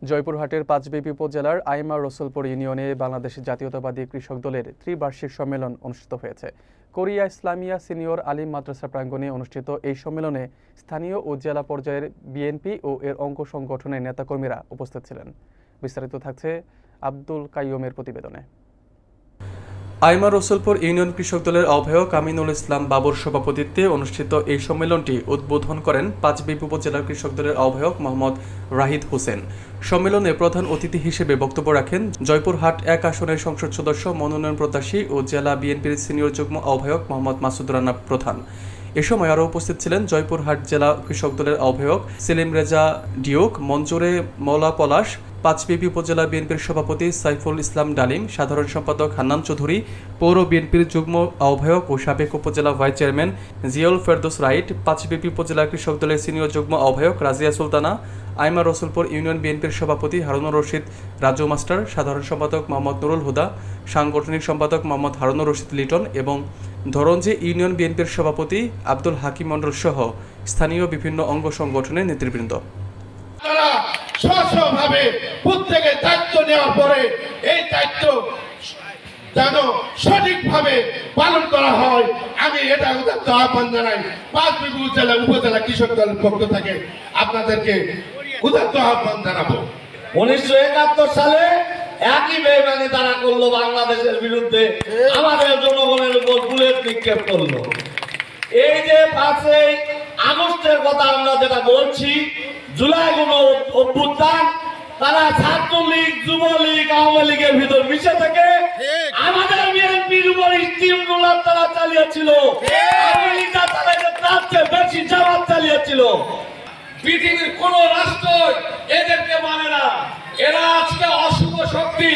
জয়পুরহাটের পাঁচবিবি উপজেলার আইমা রসুলপুর ইউনিয়নে বাংলাদেশ জাতীয়তাবাদী কৃষক দলের ত্রিবার্ষিক সম্মেলন অনুষ্ঠিত হয়েছে। কোরিয়া ইসলামিয়া সিনিয়র আলিম মাদ্রাসা প্রাঙ্গণে অনুষ্ঠিত এই সম্মেলনে স্থানীয় ও জেলা পর্যায়ের বিএনপি ও এর অঙ্গ সংগঠনের নেতাকর্মীরা উপস্থিত ছিলেন। বিস্তারিত থাকছে আব্দুল কাইয়ুমের প্রতিবেদনে। আইমা রসুলপুর ইউনিয়ন কৃষক দলের আহ্বায়ক আমিনুল ইসলাম বাবুর সভাপতিত্বে অনুষ্ঠিত এই সম্মেলনটি উদ্বোধন করেন পাঁচবিবি উপজেলার কৃষক দলের আহ্বায়ক মোহাম্মদ রাহিদ হোসেন। সম্মেলনে প্রধান অতিথি হিসেবে বক্তব্য রাখেন জয়পুরহাট ১ আসনের সংসদ সদস্য মনোনয়ন প্রত্যাশী ও জেলা বিএনপির সিনিয়র যুগ্ম আহ্বায়ক মোহাম্মদ মাসুদ রানা প্রধান। এ সময় আরও উপস্থিত ছিলেন জয়পুরহাট জেলা কৃষক দলের আহ্বায়ক সেলিম রেজা ডিউক, মঞ্জুরে মৌলা পলাশ, পাঁচবিবি উপজেলা বিএনপির সভাপতি সাইফুল ইসলাম ডালিম, সাধারণ সম্পাদক হান্নান চৌধুরী, পৌর বিএনপির যুগ্ম আহ্বায়ক ও সাবেক উপজেলা vice chairman Ziaul Ferdous right, Panchbibi উপজেলা কৃষক দলের সিনিয়র যুগ্ম আহ্বায়ক রাজিয়া সুলতানা, আইমা রসুলপুর ইউনিয়ন বিএনপির সভাপতি হারুনুর রশিদ রাজু মাস্টার, সাধারণ সম্পাদক মোহাম্মদ নুরুল হুদা, সাংগঠনিক সম্পাদক মোহাম্মদ হারুনুর রশিদ লিটন এবং ধরঞ্জি ইউনিয়ন বিএনপির সভাপতি আব্দুল হাকিম মন্ডল সহ স্থানীয় বিভিন্ন অঙ্গ সংগঠনের নেতৃবৃন্দ। স্বভাবে প্রত্যেকের দায়িত্ব নেওয়ার পরে এই দায়িত্ব যেন সঠিকভাবে পালন করা হয়, আমি এটা উদাত্ত আহ্বান জানাই। পাঁচবিবি উপজেলা কৃষক দলের পক্ষ থেকে আপনাদেরকে উদাত্ত আহ্বান জানাবো। 1971 সালে একই বেইমানি তারা করলো, বাংলাদেশের বিরুদ্ধে আমাদের জনগণের উপর বুলেট নিক্ষেপ করলো। এই যে 5ই আগস্টের কথা আমরা যেটা বলছি, জুলাই অভ্যুত্থান, তারা ছাত্রলীগ, যুবলীগ, আওয়ামী লীগের ভিতর মিশে থেকে আমাদের বিএনপির উপর স্টিমগুলো তারা চালিয়েছিল। আওয়ামী লীগ চালাইতে তার চেয়ে বেশি জামাত চালিয়েছিল। পৃথিবীর কোন রাষ্ট্র এদেরকে মানে না। এরা আজকে অশুভ শক্তি।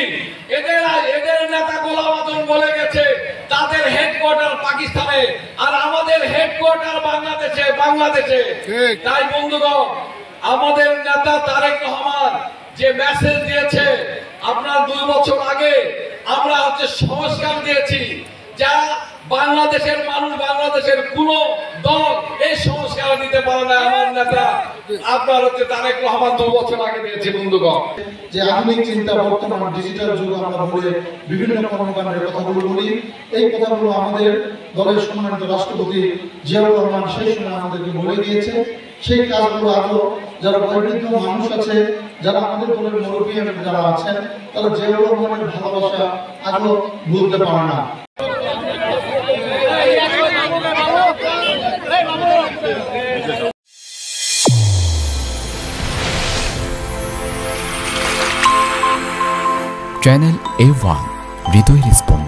এদের নেতা গোলাম আজম বলে গেছে তাদের হেডকোয়ার্টার পাকিস্তানে আর আমাদের হেডকোয়ার্টার বাংলাদেশে। তাই বন্ধুগণ, আমাদের নেতা তারেক রহমান যে মেসেজ দিয়েছে, আপনার 2 বছর আগে আমরা সংস্কার দিয়েছি, যা বাংলাদেশের মানুষ, বাংলাদেশের কোন দল এই সংস্কার দিতে পারে না। আমার নেতা আপনার তারেক রহমান 2 বছর আগে দিয়েছে। বন্ধুগণ, যে আধুনিক চিন্তা, বর্তমান ডিজিটাল যুগ আমরা বলে বিভিন্ন কর্মকাণ্ডের কথাগুলো বলি, এই কথাগুলো আমাদের দলের সম্মানিত রাষ্ট্রপতি জিয়াউর রহমান সেই সময় আমাদেরকে বলে দিয়েছে। সেই কাজগুলো আরো যারা বয়োবৃদ্ধ মানুষ আছে, যারা আমাদের দলের মুরব্বী যারা আছেন, তারা জিয়াউর রহমানের ভালোবাসা আরো ভুলতে পারে না। চ্যানেল A1 হৃদয় রেসপন্স।